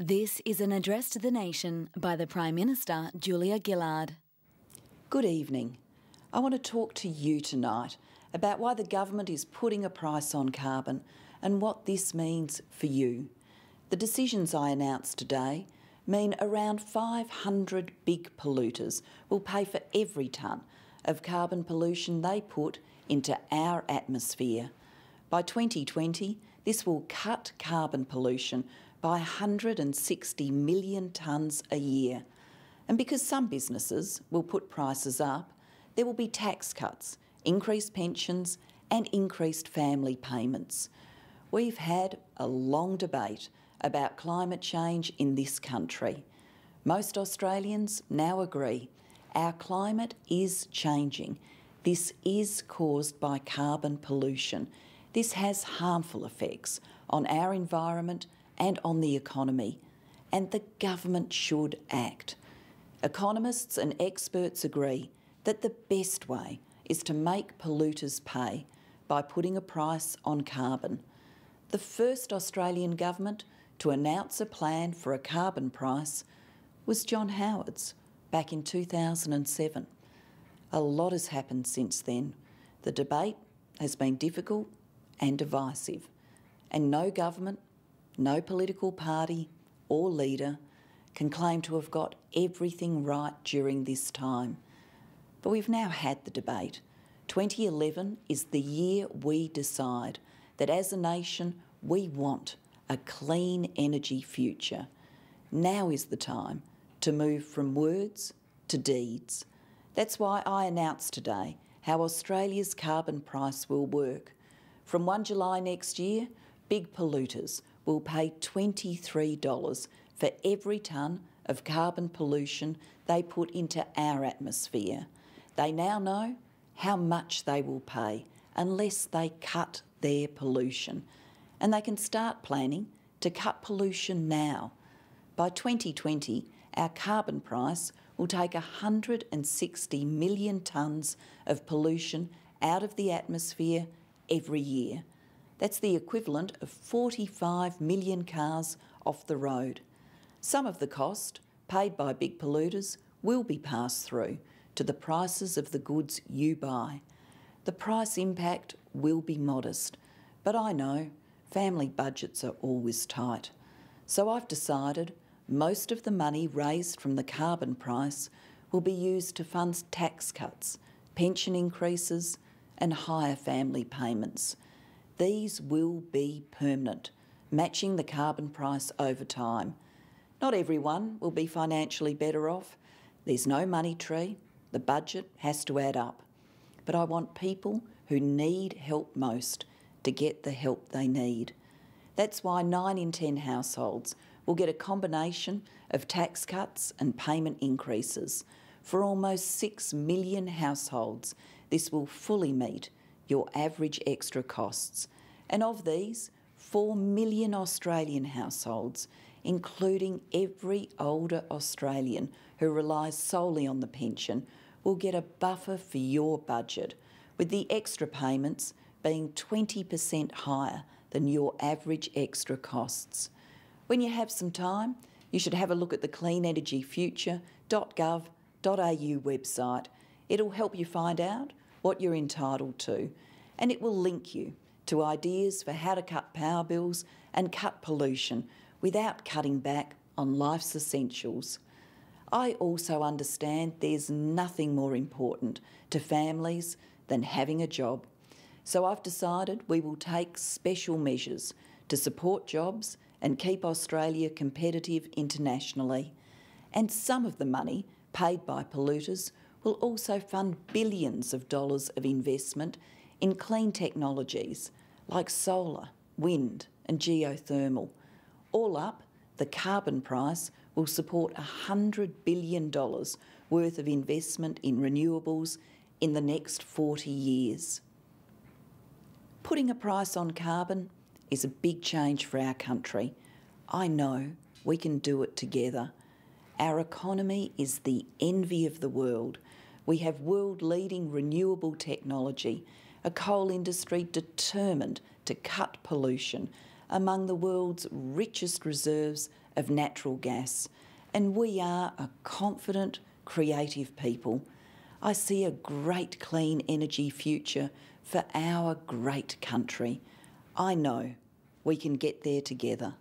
This is an address to the nation by the Prime Minister, Gillard. Good evening. I want to talk to you tonight about why the government is putting a price on carbon and what this means for you. The decisions I announced today mean around 500 big polluters will pay for every tonne of carbon pollution they put into our atmosphere. By 2020, this will cut carbon pollution by 160 million tonnes a year. And because some businesses will put prices up, there will be tax cuts, increased pensions and increased family payments. We've had a long debate about climate change in this country. Most Australians now agree our climate is changing. This is caused by carbon pollution. This has harmful effects on our environment and on the economy, and the government should act. Economists and experts agree that the best way is to make polluters pay by putting a price on carbon. The first Australian government to announce a plan for a carbon price was John Howard's back in 2007. A lot has happened since then. The debate has been difficult and divisive, and no government, no political party or leader can claim to have got everything right during this time. But we've now had the debate. 2011 is the year we decide that as a nation we want a clean energy future. Now is the time to move from words to deeds. That's why I announced today how Australia's carbon price will work. From 1 July next year, big polluters will pay $23 for every tonne of carbon pollution they put into our atmosphere. They now know how much they will pay unless they cut their pollution. And they can start planning to cut pollution now. By 2020, our carbon price will take 160 million tonnes of pollution out of the atmosphere every year. That's the equivalent of 45 million cars off the road. Some of the cost paid by big polluters will be passed through to the prices of the goods you buy. The price impact will be modest, but I know family budgets are always tight. So I've decided most of the money raised from the carbon price will be used to fund tax cuts, pension increases and higher family payments. These will be permanent, matching the carbon price over time. Not everyone will be financially better off. There's no money tree. The budget has to add up. But I want people who need help most to get the help they need. That's why 9 in 10 households will get a combination of tax cuts and payment increases. For almost 6 million households, this will fully meet your average extra costs. And of these, 4 million Australian households, including every older Australian who relies solely on the pension, will get a buffer for your budget, with the extra payments being 20% higher than your average extra costs. When you have some time, you should have a look at the cleanenergyfuture.gov.au website. It'll help you find out what you're entitled to, and it will link you to ideas for how to cut power bills and cut pollution without cutting back on life's essentials. I also understand there's nothing more important to families than having a job. So I've decided we will take special measures to support jobs and keep Australia competitive internationally. And some of the money paid by polluters will also fund billions of dollars of investment in clean technologies like solar, wind and geothermal. All up, the carbon price will support $100 billion worth of investment in renewables in the next 40 years. Putting a price on carbon is a big change for our country. I know we can do it together. Our economy is the envy of the world. We have world-leading renewable technology, a coal industry determined to cut pollution, among the world's richest reserves of natural gas, and we are a confident, creative people. I see a great clean energy future for our great country. I know we can get there together.